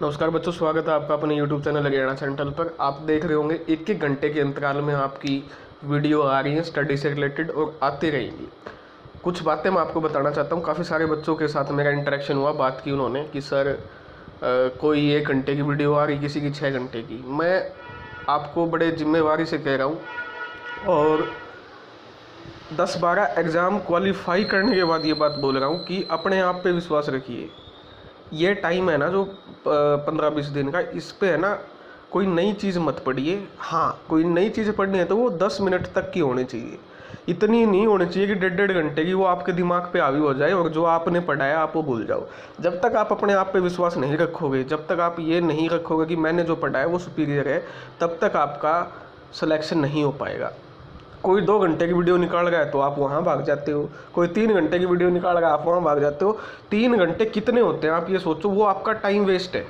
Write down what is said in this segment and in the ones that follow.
नमस्कार बच्चों, स्वागत है आपका अपने YouTube चैनल हरियाणा सेंट्रल पर। आप देख रहे होंगे एक एक घंटे के अंतराल में आपकी वीडियो आ रही है स्टडी से रिलेटेड और आती रहेंगी। कुछ बातें मैं आपको बताना चाहता हूँ। काफ़ी सारे बच्चों के साथ मेरा इंटरेक्शन हुआ, बात की उन्होंने कि सर कोई 1 घंटे की वीडियो आ रही, किसी की 6 घंटे की। मैं आपको बड़े जिम्मेवारी से कह रहा हूँ और 10-12 एग्ज़ाम क्वालिफाई करने के बाद ये बात बोल रहा हूँ कि अपने आप पे विश्वास रखिए। ये टाइम है ना जो 15-20 दिन का, इस पे है ना कोई नई चीज़ मत पढ़िए। हाँ, कोई नई चीज़ पढ़नी है तो वो 10 मिनट तक की होनी चाहिए। इतनी नहीं होनी चाहिए कि 1.5 घंटे की वो आपके दिमाग पे हावी हो जाए और जो आपने पढ़ाया आप वो भूल जाओ। जब तक आप अपने आप पे विश्वास नहीं रखोगे, जब तक आप ये नहीं रखोगे कि मैंने जो पढ़ाया वो सुपीरियर है, तब तक आपका सिलेक्शन नहीं हो पाएगा। कोई 2 घंटे की वीडियो निकाल रहा है तो आप वहाँ भाग जाते हो, कोई 3 घंटे की वीडियो निकाल रहा है आप वहाँ भाग जाते हो। 3 घंटे कितने होते हैं आप ये सोचो, वो आपका टाइम वेस्ट है।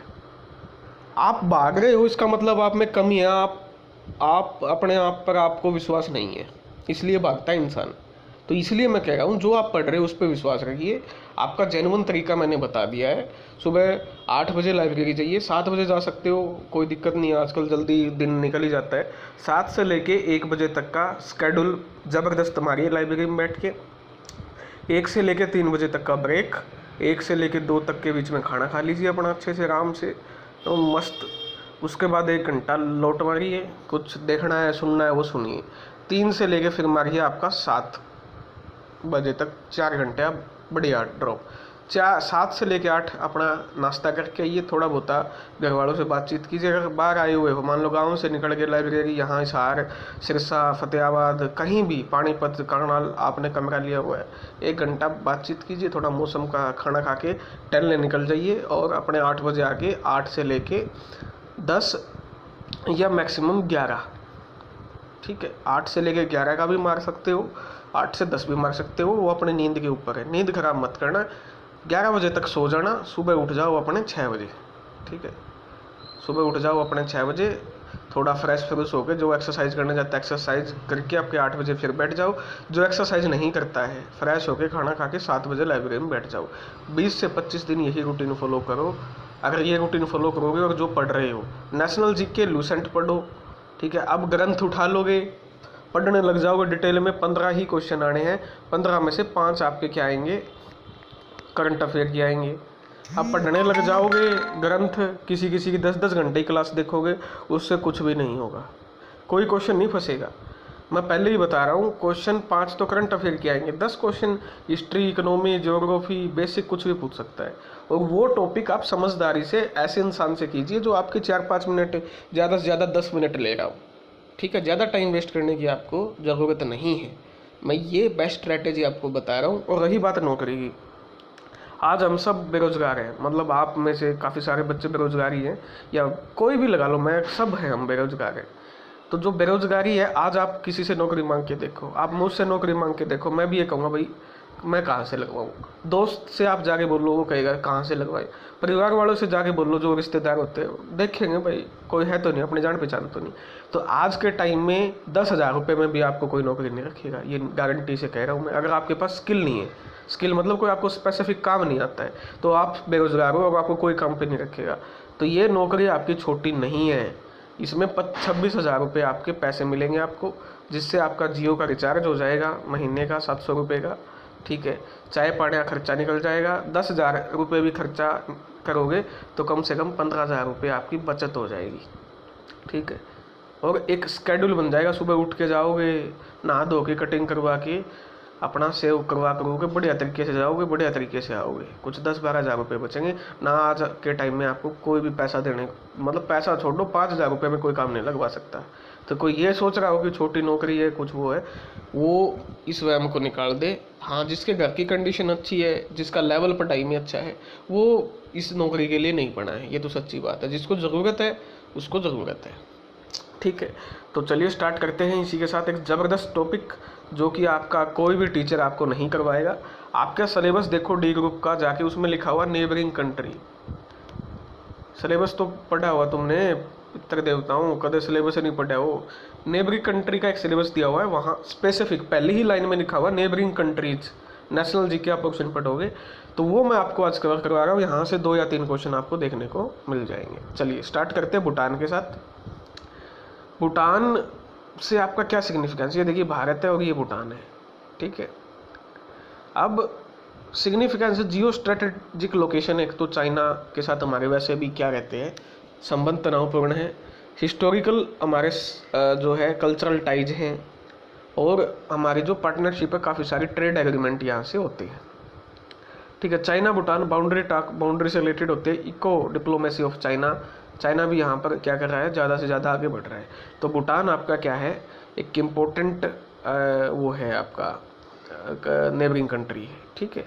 आप भाग रहे हो इसका मतलब आप में कमी है, आप अपने आप पर आपको विश्वास नहीं है, इसलिए भागता है इंसान। तो इसलिए मैं कह रहा हूँ जो आप पढ़ रहे हो उस पर विश्वास रखिए। आपका जेन्युइन तरीका मैंने बता दिया है। सुबह 8 बजे लाइब्रेरी जाइए, 7 बजे जा सकते हो, कोई दिक्कत नहीं है, आजकल जल्दी दिन निकल ही जाता है। 7 से लेके 1 बजे तक का स्केड्यूल ज़बरदस्त मारिए लाइब्रेरी में बैठ के। 1 से लेके 3 बजे तक का ब्रेक, 1 से लेके 2 तक के बीच में खाना खा लीजिए अपना अच्छे से आराम से, तो मस्त। उसके बाद 1 घंटा लौट मारिए, कुछ देखना है सुनना है वो सुनिए। 3 से लेके फिर मारिए आपका 7 बजे तक, 4 घंटे आप बढ़िया ड्रॉप। 7 से लेके 8 अपना नाश्ता करके आइए, थोड़ा बहुत घर वालों से बातचीत कीजिए। अगर बाहर आए हुए हो, मान लो गांव से निकल के लाइब्रेरी यहाँ हिसार, सिरसा, फतेहाबाद, कहीं भी पानीपत, करनाल आपने कमरा लिया हुआ है, 1 घंटा बातचीत कीजिए, थोड़ा मौसम का खाना खा के टहलने निकल जाइए और अपने 8 बजे आके 8 से लेके 10 या मैक्सिमम 11, ठीक है, 8 से लेके 11 का भी मार सकते हो, 8 से 10 भी मार सकते हो, वो अपने नींद के ऊपर है। नींद खराब मत करना, 11 बजे तक सो जाना, सुबह उठ जाओ अपने 6 बजे, ठीक है। सुबह उठ जाओ अपने 6 बजे, थोड़ा फ्रेश होकर जो एक्सरसाइज करने जाता है एक्सरसाइज करके आपके 8 बजे फिर बैठ जाओ। जो एक्सरसाइज नहीं करता है, फ्रेश होकर खाना खा के 7 बजे लाइब्रेरी में बैठ जाओ। 20 से 25 दिन यही रूटीन फॉलो करो। अगर ये रूटीन फॉलो करोगे और जो पढ़ रहे हो, नेशनल जीके लूसेंट पढ़ो, ठीक है। अब ग्रंथ उठा लोगे, पढ़ने लग जाओगे डिटेल में, 15 ही क्वेश्चन आने हैं, 15 में से 5 आपके क्या आएंगे, करंट अफेयर के आएंगे। आप पढ़ने लग जाओगे ग्रंथ, किसी किसी की 10-10 घंटे की क्लास देखोगे, उससे कुछ भी नहीं होगा, कोई क्वेश्चन नहीं फंसेगा। मैं पहले ही बता रहा हूँ, क्वेश्चन 5 तो करंट अफेयर के आएंगे, 10 question history, economy, geography, basic कुछ भी पूछ सकता है। और वो टॉपिक आप समझदारी से ऐसे इंसान से कीजिए जो आपके 4-5 मिनट, ज़्यादा से ज़्यादा 10 मिनट ले रहा हो, ठीक है। ज़्यादा टाइम वेस्ट करने की आपको ज़रूरत नहीं है। मैं ये बेस्ट स्ट्रैटेजी आपको बता रहा हूँ। और रही बात नौकरी की, आज हम सब बेरोज़गार हैं, मतलब आप में से काफ़ी सारे बच्चे बेरोज़गारी हैं, या कोई भी लगा लो, मैं सब हैं, हम बेरोज़गार हैं। तो जो बेरोज़गारी है, आज आप किसी से नौकरी मांग के देखो, आप मुझसे नौकरी मांग के देखो, मैं भी ये कहूँगा भाई मैं कहाँ से लगवाऊँ। दोस्त से आप जाके बोलो, वो कहेगा कहाँ से लगवाए। परिवार वालों से जाके बोलो, जो रिश्तेदार होते हैं, देखेंगे भाई कोई है तो नहीं, अपनी जान पहचान तो नहीं। तो आज के टाइम में 10,000 रुपये में भी आपको कोई नौकरी नहीं रखेगा, ये गारंटी से कह रहा हूँ मैं। अगर आपके पास स्किल नहीं है, स्किल मतलब कोई आपको स्पेसिफिक काम नहीं आता है, तो आप बेरोज़गार हो और आपको कोई काम पे नहीं रखेगा। तो ये नौकरी आपकी छोटी नहीं है, इसमें 26,000 रुपये आपके पैसे मिलेंगे आपको, जिससे आपका जियो का रिचार्ज हो जाएगा महीने का 700 रुपये का, ठीक है। चाय पानी का खर्चा निकल जाएगा। 10,000 रुपये भी खर्चा करोगे तो कम से कम 15,000 रुपये आपकी बचत हो जाएगी, ठीक है। और एक स्केड्यूल बन जाएगा, सुबह उठ के जाओगे, नहा धो के कटिंग करवा के अपना सेव करवा करोगे, बढ़िया तरीके से जाओगे, बढ़िया तरीके से आओगे, कुछ 10-12 हज़ार रुपये बचेंगे ना। आज के टाइम में आपको कोई भी पैसा देने, मतलब पैसा छोड़ दो, 5,000 रुपये में कोई काम नहीं लगवा सकता। तो कोई ये सोच रहा हो कि छोटी नौकरी है, कुछ वो है, वो इस वहम को निकाल दे। हाँ, जिसके घर की कंडीशन अच्छी है, जिसका लेवल पढ़ाई में अच्छा है, वो इस नौकरी के लिए नहीं पढ़ा है, ये तो सच्ची बात है। जिसको ज़रूरत है उसको ज़रूरत है, ठीक है। तो चलिए स्टार्ट करते हैं इसी के साथ एक ज़बरदस्त टॉपिक, जो कि आपका कोई भी टीचर आपको नहीं करवाएगा। आपका सिलेबस देखो डी ग्रुप का जाके, उसमें लिखा हुआ नेबरिंग कंट्री। सिलेबस तो पढ़ा हुआ तुमने, पितर देवताओं, कदे सिलेबस नहीं पढ़ा हो। नेबरिंग कंट्री का एक सिलेबस दिया हुआ है, वहाँ स्पेसिफिक पहली ही लाइन में लिखा हुआ नेबरिंग कंट्रीज, नेशनल जीके आप क्वेश्चन पढ़ोगे, तो वो मैं आपको आज कवर करवा रहा हूँ। यहाँ से 2 या 3 क्वेश्चन आपको देखने को मिल जाएंगे। चलिए स्टार्ट करते हैं भूटान के साथ। भूटान से आपका क्या सिग्निफिकेंस, ये देखिए भारत है और ये भूटान है, ठीक है। अब सिग्निफिकेंस जियो स्ट्रेटेजिक लोकेशन, एक तो चाइना के साथ हमारे वैसे भी क्या रहते हैं संबंध तनावपूर्ण है, हिस्टोरिकल हमारे जो है कल्चरल टाइज हैं, और हमारी जो पार्टनरशिप है काफ़ी सारी ट्रेड एग्रीमेंट यहाँ से होते हैं, ठीक है। चाइना भूटान बाउंड्री से रिलेटेड होते हैं। इको डिप्लोमेसी ऑफ चाइना भी यहाँ पर क्या कर रहा है, ज़्यादा से ज़्यादा आगे बढ़ रहा है। तो भूटान आपका क्या है, एक इम्पोर्टेंट वो है आपका नेबरिंग कंट्री है, ठीक है।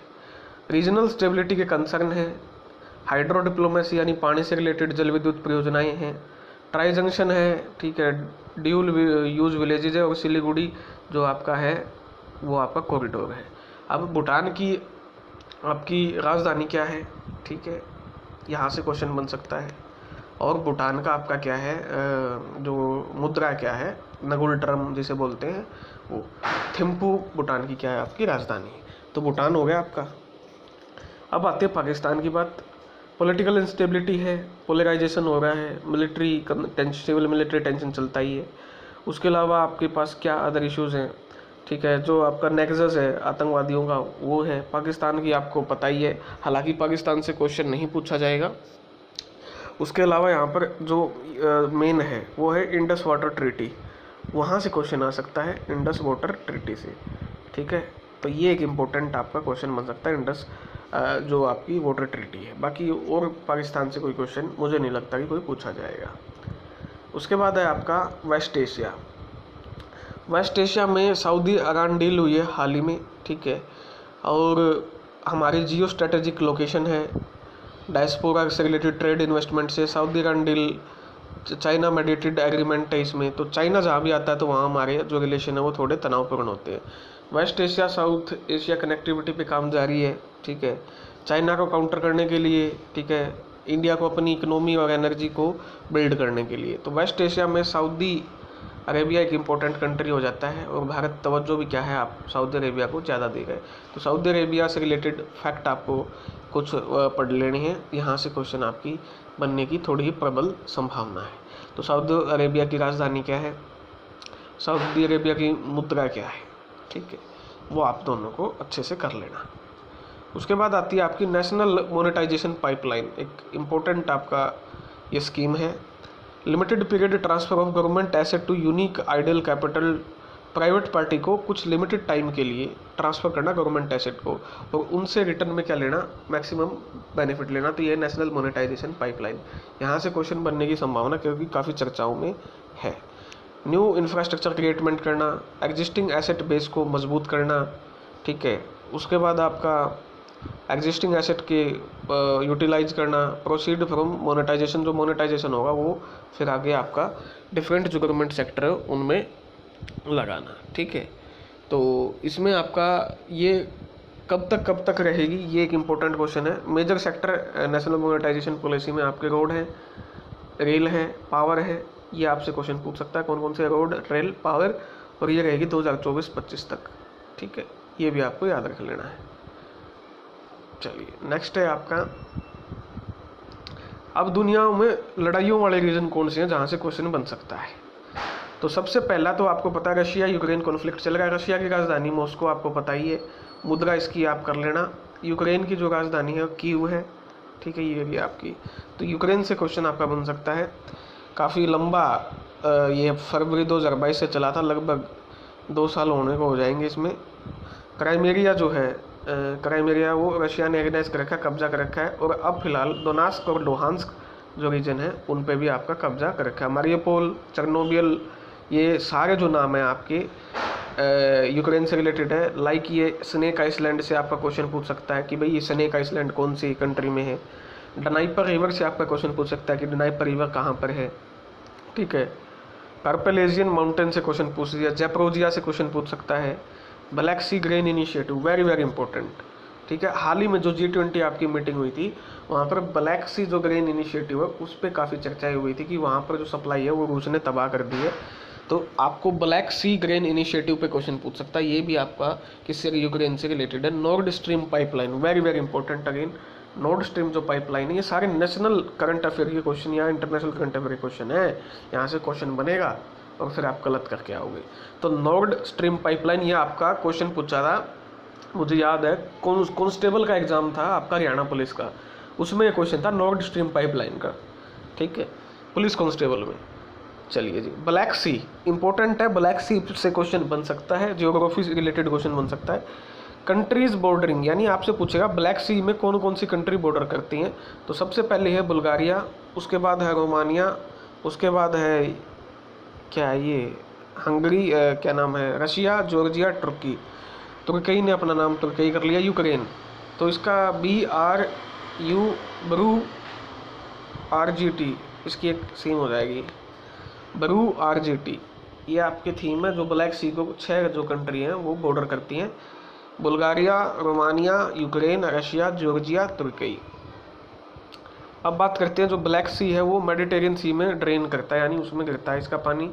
रीजनल स्टेबिलिटी के कंसर्न है, हाइड्रो डिप्लोमेसी यानी पानी से रिलेटेड जल विद्युत परियोजनाएँ हैं, ट्राई जंक्शन है, ठीक है, ड्यूल यूज विलेजेज है, और सिलीगुड़ी जो आपका है वो आपका कॉरिडोर है। अब भूटान की आपकी राजधानी क्या है, ठीक है, यहाँ से क्वेश्चन बन सकता है। और भूटान का आपका क्या है जो मुद्रा क्या है, नगुल टर्म जिसे बोलते हैं वो, थिम्पू भूटान की क्या है आपकी राजधानी। तो भूटान हो गया आपका। अब आते हैं पाकिस्तान की बात। पॉलिटिकल इंस्टेबिलिटी है, पोलराइजेशन हो रहा है, सिविल मिलिट्री टेंशन चलता ही है। उसके अलावा आपके पास क्या अदर इश्यूज़ हैं, ठीक है, जो आपका नेक्सस है आतंकवादियों का वो है। पाकिस्तान की आपको पता ही है, हालांकि पाकिस्तान से क्वेश्चन नहीं पूछा जाएगा। उसके अलावा यहाँ पर जो मेन है वो है इंडस वाटर ट्रीटी, वहाँ से क्वेश्चन आ सकता है, इंडस वाटर ट्रीटी से, ठीक है। तो ये एक इम्पोर्टेंट आपका क्वेश्चन बन सकता है, इंडस जो आपकी वाटर ट्रीटी है। बाकी और पाकिस्तान से कोई क्वेश्चन मुझे नहीं लगता कि कोई पूछा जाएगा। उसके बाद है आपका वेस्ट एशिया। वेस्ट एशिया में सऊदी अरान डील हुई है हाल ही में, ठीक है, और हमारी जियो स्ट्रेटेजिक लोकेशन है, डायस्पोरा से रिलेटेड ट्रेड इन्वेस्टमेंट से Saudi Aran deal, China mediated agreement है इसमें। तो चाइना जहाँ भी आता है तो वहाँ हमारे जो रिलेशन है वो थोड़े तनावपूर्ण होते हैं। West Asia South Asia connectivity पे काम जारी है, ठीक है, चाइना को काउंटर करने के लिए, ठीक है, इंडिया को अपनी इकोनॉमी और एनर्जी को बिल्ड करने के लिए। तो वेस्ट एशिया में सऊदी अरेबिया एक इम्पोर्टेंट कंट्री हो जाता है, और भारत तवज्जो भी क्या है आप सऊदी अरेबिया को ज़्यादा दे रहे। तो सऊदी अरेबिया से रिलेटेड फैक्ट आपको कुछ पढ़ लेने हैं, यहाँ से क्वेश्चन आपकी बनने की थोड़ी ही प्रबल संभावना है। तो सऊदी अरेबिया की राजधानी क्या है, सऊदी अरेबिया की मुद्रा क्या है, ठीक है, वो आप दोनों को अच्छे से कर लेना। उसके बाद आती है आपकी नेशनल मोनेटाइजेशन पाइपलाइन, एक इम्पोर्टेंट आपका ये स्कीम है। Limited period transfer of government asset to unique ideal capital, private party को कुछ लिमिटेड टाइम के लिए ट्रांसफ़र करना गवर्नमेंट एसेट को, और उनसे रिटर्न में क्या लेना, मैक्सिमम बेनिफिट लेना। तो ये नेशनल मोनेटाइजेशन पाइपलाइन, यहाँ से क्वेश्चन बनने की संभावना क्योंकि काफ़ी चर्चाओं में है। न्यू इंफ्रास्ट्रक्चर क्रिएटमेंट करना, एग्जिस्टिंग एसेट बेस को मजबूत करना, ठीक है। उसके बाद आपका एग्जिस्टिंग एसेट के यूटिलाइज करना, प्रोसीड फ्रॉम मोनेटाइजेशन, जो मोनेटाइजेशन होगा वो फिर आगे आपका डिफरेंट जो गवर्नमेंट सेक्टर है उनमें लगाना, ठीक है। तो इसमें आपका ये कब तक रहेगी, ये एक इम्पोर्टेंट क्वेश्चन है। Major sector national monetisation policy में आपके रोड है, रेल है, पावर है, ये आपसे क्वेश्चन पूछ सकता है, कौन कौन से रोड, रेल, पावर, और ये रहेगी 2024-25 तक, ठीक है, ये भी आपको याद रख लेना है। चलिए नेक्स्ट है आपका, अब दुनिया में लड़ाइयों वाले रीजन कौन से हैं जहाँ से क्वेश्चन बन सकता है। तो सबसे पहला तो आपको पता है रशिया यूक्रेन कॉन्फ्लिक्ट चल रहा है, रशिया की राजधानी मॉस्को आपको पता ही है, मुद्रा इसकी आप कर लेना। यूक्रेन की जो राजधानी है कीव है, ठीक है, ये भी आपकी। तो यूक्रेन से क्वेश्चन आपका बन सकता है। काफ़ी लंबा ये फरवरी 2022 से चला था, लगभग 2 साल होने को हो जाएंगे इसमें। क्राइमेरिया जो है क्राइमेरिया वो रशिया ने एग्नाइज कर रखा है, कब्जा कर रखा है, और अब फिलहाल डोनास्क और लुहांस्क जो रीजन है उन पे भी आपका कब्जा कर रखा है। मारियोपोल, चेर्नोबिल, ये सारे जो नाम हैं आपके यूक्रेन से रिलेटेड है। लाइक ये स्नेक आइसलैंड से आपका क्वेश्चन पूछ सकता है कि भाई ये स्नेक आइसलैंड कौन सी कंट्री में है। डनाइपर रिवर से आपका क्वेश्चन पूछ सकता है कि डनाइपर रिवर कहाँ पर है, ठीक है। कार्पेलेजियन माउंटेन से क्वेश्चन पूछ दिया, जैप्रोजिया से क्वेश्चन पूछ सकता है। Black sea grain initiative very very important, ठीक है। हाल ही में जो G20 आपकी मीटिंग हुई थी वहाँ पर ब्लैक सी जो ग्रेन इनिशिएटिव है उस पर काफ़ी चर्चाएं हुई थी कि वहाँ पर जो सप्लाई है वो रूस ने तबाह कर दी है। तो तो आपको ब्लैक सी ग्रेन इनिशिएटिव पे क्वेश्चन पूछ सकता है, ये भी आपका किससे, यूक्रेन से रिलेटेड है। North stream pipeline, very very important again. North stream जो पाइपलाइन है, ये सारे नेशनल करंट अफेयर के क्वेश्चन या इंटरनेशनल करंट अफेयर के क्वेश्चन है, यहाँ से क्वेश्चन बनेगा और फिर आप गलत करके आओगे। तो नॉर्थ स्ट्रीम पाइपलाइन ये आपका क्वेश्चन पूछा था, मुझे याद है कांस्टेबल का एग्जाम था आपका हरियाणा पुलिस का, उसमें क्वेश्चन था नॉर्थ स्ट्रीम पाइपलाइन का, ठीक है, पुलिस कांस्टेबल में। चलिए जी, ब्लैक सी इंपॉर्टेंट है, ब्लैक सी से क्वेश्चन बन सकता है, जियोग्राफी से रिलेटेड क्वेश्चन बन सकता है। कंट्रीज बॉर्डरिंग, यानी आपसे पूछेगा ब्लैक सी में कौन कौन सी कंट्री बॉर्डर करती हैं। तो सबसे पहले है बुल्गारिया, उसके बाद है रोमानिया, उसके बाद है क्या है ये हंगरी, क्या नाम है, रशिया, जॉर्जिया, तुर्की। तुर्की ने अपना नाम तुर्की कर लिया, यूक्रेन। तो इसका BRURGT, इसकी एक सीम हो जाएगी BRURGT। ये आपकी थीम है, जो ब्लैक सी को 6 जो कंट्री हैं वो बॉर्डर करती हैं, Bulgaria, Romania, Ukraine, Russia, Georgia, तुर्की। अब बात करते हैं, जो ब्लैक सी है वो मेडिटेरियन सी में ड्रेन करता है, यानी उसमें गिरता है इसका पानी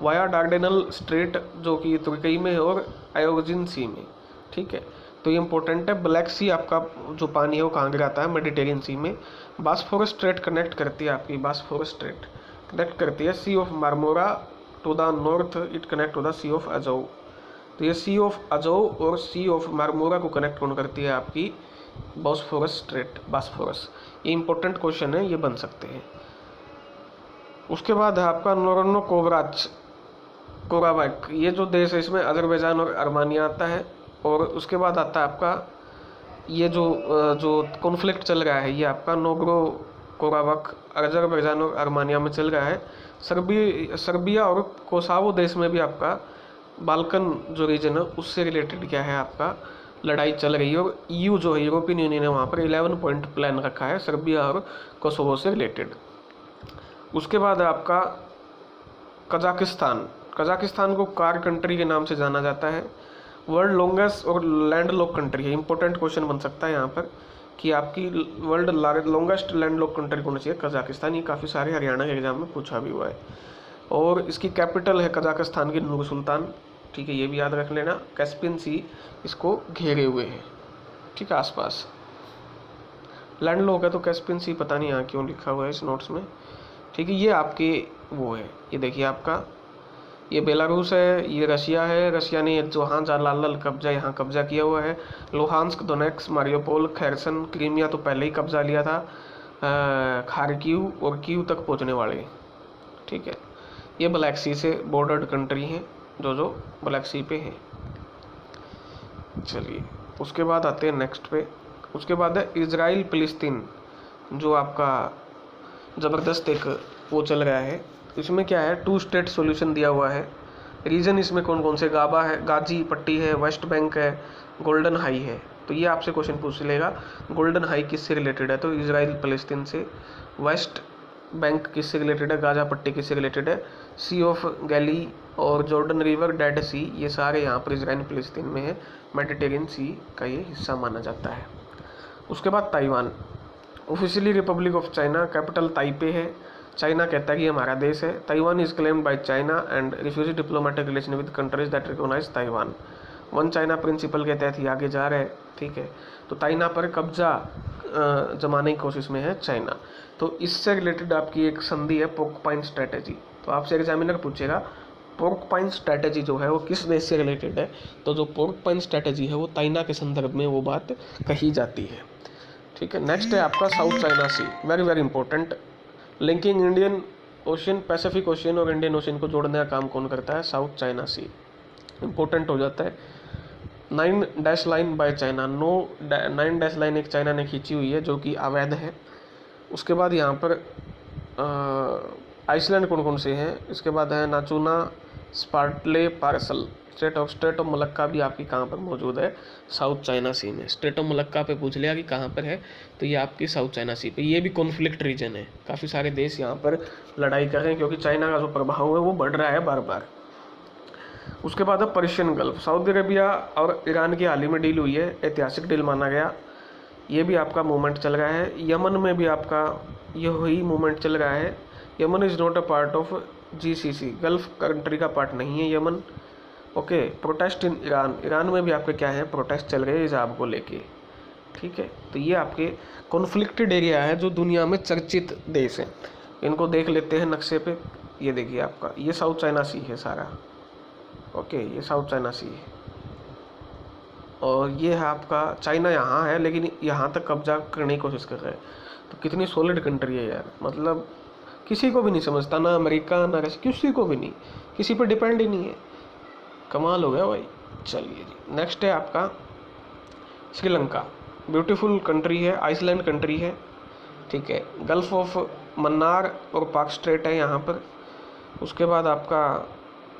वाया डार्डेनल स्ट्रेट जो कि तुर्की में है और आयोजिन सी में, ठीक है। तो ये इंपॉर्टेंट है, ब्लैक सी आपका जो पानी है वो कहाँ गिराता है, मेडिटेरियन सी में। बास्फोरस स्ट्रेट कनेक्ट करती है आपकी, बास्फोरस स्ट्रेट कनेक्ट करती है sea of Marmara to the north, it connect to the sea of Azov. तो ये सी ऑफ अजो और सी ऑफ मार्मोरा को कनेक्ट कौन करती है, आपकी बास्फोरस स्ट्रेट, बास्फोरस। ये इंपॉर्टेंट क्वेश्चन है, ये बन सकते हैं। उसके बाद है आपका नोरोनो कोराबाक, ये जो देश है इसमें अजरबैजान और अर्मानिया आता है। और उसके बाद आता है आपका ये जो कॉन्फ्लिक्ट चल रहा है, ये आपका नोग्रो कोराबाक अजरबैजान और अर्मानिया में चल रहा है। सर्बिया और कोसावो देश में भी आपका बाल्कन जो रीजन है उससे रिलेटेड क्या है, आपका लड़ाई चल रही है। और EU जो है, यूरोपियन यूनियन है, वहाँ पर 11 पॉइंट प्लान रखा है सर्बिया और कोसोवो से रिलेटेड। उसके बाद है आपका कजाकिस्तान। कजाकिस्तान को कार कंट्री के नाम से जाना जाता है, वर्ल्ड लॉन्गेस्ट और लैंड लॉक कंट्री है। इंपॉर्टेंट क्वेश्चन बन सकता है यहाँ पर कि आपकी world longest land lock country कौन सी है, कजाकिस्तान। ये काफ़ी सारे हरियाणा के एग्जाम में पूछा भी हुआ है। और इसकी कैपिटल है कजाकिस्तान की नूर सुल्तान, ठीक है, ये भी याद रख लेना। कैस्पियन सी इसको घेरे हुए है, ठीक है, आसपास लैंड लॉक है, तो कैस्पियन सी पता नहीं यहाँ क्यों लिखा हुआ है इस नोट्स में, ठीक है। ये आपके वो है, ये देखिए आपका ये बेलारूस है, ये रशिया है, रशिया ने जो हाँ जालाल कब्जा यहाँ कब्जा किया हुआ है। लोहांस्क, दोनेट्स्क, मारियोपोल, खैरसन, क्रीमिया तो पहले ही कब्जा लिया था, खार्किव और कीव तक पहुँचने वाले, ठीक है। ये ब्लैक सी से बॉर्डर्ड कंट्री हैं जो ब्लैक सी पे हैं। चलिए उसके बाद आते हैं नेक्स्ट पे। उसके बाद है इजराइल फिलिस्तीन, जो आपका ज़बरदस्त एक वो चल रहा है। इसमें क्या है, 2 स्टेट सॉल्यूशन दिया हुआ है। रीजन इसमें कौन कौन से, गाबा है, गाजी पट्टी है, वेस्ट बैंक है, गोल्डन हाई है। तो ये आपसे क्वेश्चन पूछ लेगा, गोल्डन हाई किससे रिलेटेड है, तो इजराइल फिलिस्तीन से। वेस्ट बैंक किससे रिलेटेड है, गाजा पट्टी किससे रिलेटेड है, सी ऑफ गैली और जॉर्डन रिवर, डेड सी, ये सारे यहाँ पर इजराइल फिलिस्तीन में है। मेडिटेरियन सी का ये हिस्सा माना जाता है। उसके बाद Taiwan, officially Republic of China, capital Taipei है, चाइना कहता है कि हमारा देश है। Taiwan is claimed by China and refuse diplomatic relation with countries that recognise Taiwan. One China principle के तहत ही आगे जा रहे हैं, ठीक है। तो चाइना पर कब्जा जमाने की कोशिश में है चाइना। तो इससे रिलेटेड आपकी एक संधि है पोर्कपाइन स्ट्रेटेजी। तो आपसे एग्जामिनर पूछेगा पोर्कपाइन स्ट्रेटेजी जो है वो किस देश से रिलेटेड है, तो जो पोर्कपाइन स्ट्रेटेजी है वो चाइना के संदर्भ में वो बात कही जाती है, ठीक है। नेक्स्ट है आपका South China Sea, very very important, linking Indian Ocean, Pacific Ocean और इंडियन ओशन को जोड़ने का काम कौन करता है, साउथ चाइना सी। इंपॉर्टेंट हो जाता है। 9 dash line by China, 9 dash line एक चाइना ने खींची हुई है जो कि अवैध है। उसके बाद यहाँ पर आइसलैंड कौन कौन से हैं, इसके बाद है नाचूना, स्पार्टले, पार्सल। स्टेट ऑफ मलक्का भी आपकी कहाँ पर मौजूद है, साउथ चाइना सी में। स्टेट ऑफ मलक्का पे पूछ लिया कि कहाँ पर है, तो ये आपकी साउथ चाइना सी पे। ये भी कॉन्फ्लिक्ट रीजन है, काफ़ी सारे देश यहाँ पर लड़ाई कर रहे हैं क्योंकि चाइना का जो प्रभाव है वो बढ़ रहा है बार बार। उसके बाद है पर्शियन गल्फ, सऊदी अरेबिया और ईरान की हाल ही में डील हुई है, ऐतिहासिक डील माना गया। ये भी आपका मूवमेंट चल रहा है। यमन में भी आपका यही मूवमेंट चल रहा है। Yemen is not a part of GCC, gulf country का पार्ट नहीं है Yemen. Okay, protest in Iran, Iran में भी आपके क्या है प्रोटेस्ट चल रहे हैं हिजाब को लेके। ठीक है, तो ये आपके कॉन्फ्लिक्टेड एरिया है जो दुनिया में चर्चित देश हैं। इनको देख लेते हैं नक्शे पे। ये देखिए आपका, ये साउथ चाइना सी है सारा। ओके, ये साउथ चाइना सी है और ये है आपका चाइना यहाँ है, लेकिन यहाँ तक कब्जा करने की कोशिश कर रहे हैं। तो कितनी सॉलिड कंट्री है यार, मतलब किसी को भी नहीं समझता, ना अमेरिका ना किसी को भी नहीं, किसी पर डिपेंड ही नहीं है। कमाल हो गया भाई। चलिए जी, नेक्स्ट है आपका श्रीलंका। ब्यूटीफुल कंट्री है, आइसलैंड कंट्री है। ठीक है, गल्फ ऑफ मन्नार और पाक स्ट्रेट है यहाँ पर। उसके बाद आपका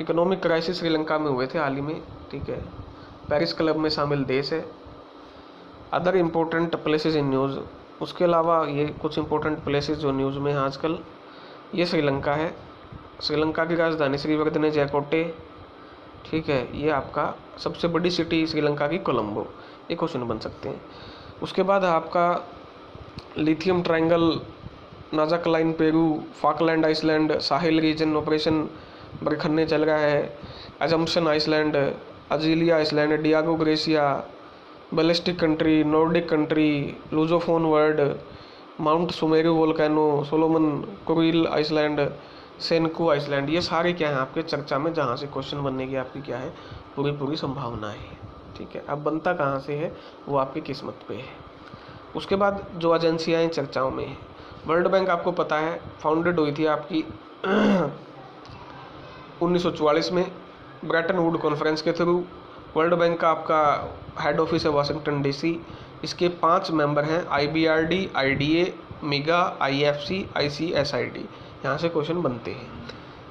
इकोनॉमिक क्राइसिस श्रीलंका में हुए थे हाल ही में। ठीक है, पेरिस क्लब में शामिल देश है। Other important places in news, उसके अलावा ये कुछ इम्पोर्टेंट प्लेसेस जो न्यूज़ में हैं आजकल, ये श्रीलंका है। श्रीलंका की राजधानी श्रीवर्धने जयकोटे। ठीक है, ये आपका सबसे बड़ी सिटी श्रीलंका की कोलंबो, ये क्वेश्चन बन सकते हैं। उसके बाद आपका lithium triangle, Nazca line Peru, Falkland island, Sahel region operation Barkhane चल रहा है। अजम्पशन आइसलैंड, अजीलिया island, Diego Garcia, Baltic country, Nordic country, Lusophone world, mount Semeru volcano, Solomon Kuril island, Senkaku island, ये सारे क्या हैं आपके चर्चा में, जहाँ से क्वेश्चन बनने की आपकी क्या है पूरी संभावना है। ठीक है, अब बनता कहाँ से है वो आपकी किस्मत पे है। उसके बाद जो एजेंसियाँ हैं चर्चाओं में, वर्ल्ड बैंक आपको पता है फाउंडेड हुई थी आपकी 1944 में ब्रेटन वुड कॉन्फ्रेंस के थ्रू। वर्ल्ड बैंक का आपका हेड ऑफिस है वाशिंगटन DC। इसके 5 मेंबर हैं, IBRD, IDA, मिगा, IFC, ICSID। यहाँ से क्वेश्चन बनते हैं।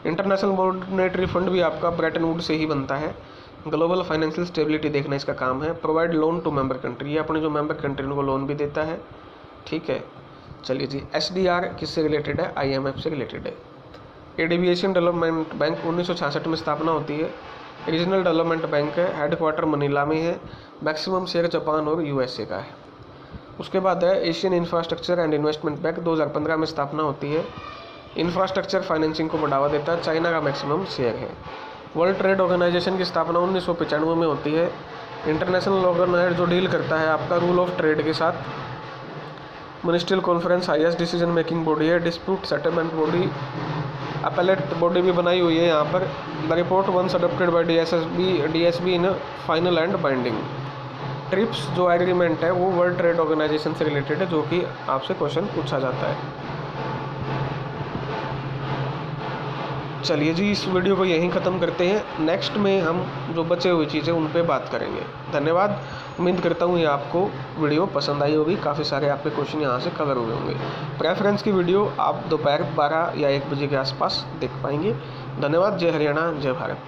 इंटरनेशनल मॉनेटरी फंड भी आपका ब्रेटन वुड से ही बनता है। ग्लोबल फाइनेंशियल स्टेबिलिटी देखना इसका काम है। Provide loan to member country, ये अपने जो मेंबर कंट्री उनको लोन भी देता है। ठीक है, चलिए जी, SDR किससे रिलेटेड है, IMF से रिलेटेड है। ADB एशियन डेवलपमेंट बैंक 1966 में स्थापना होती है। रीजनल डेवलपमेंट बैंक है, हेडक्वार्टर मनीला में है। मैक्सिमम शेयर जापान और USA का है। उसके बाद है Asian infrastructure and investment bank, 2015 में स्थापना होती है। इंफ्रास्ट्रक्चर फाइनेंसिंग को बढ़ावा देता है, चाइना का मैक्सिमम शेयर है। वर्ल्ड ट्रेड ऑर्गेनाइजेशन की स्थापना 1995 में होती है। इंटरनेशनल ऑर्गेनाइजेशन जो डील करता है आपका रूल ऑफ ट्रेड के साथ। Ministerial conference highest decision making body है। Dispute settlement body, appellate body भी बनाई हुई है यहाँ पर। The report once adopted by DSB in final and binding. TRIPS जो एग्रीमेंट है वो वर्ल्ड ट्रेड ऑर्गेनाइजेशन से रिलेटेड है, जो कि आपसे क्वेश्चन पूछा जाता है। चलिए जी, इस वीडियो को यहीं ख़त्म करते हैं। नेक्स्ट में हम जो बचे हुई चीज़ें उन पे बात करेंगे। धन्यवाद। उम्मीद करता हूँ ये आपको वीडियो पसंद आई होगी। काफ़ी सारे आपके क्वेश्चन यहाँ से कवर हुए होंगे। प्रेफरेंस की वीडियो आप दोपहर 12 या 1 बजे के आसपास देख पाएंगे। धन्यवाद। जय हरियाणा, जय भारत।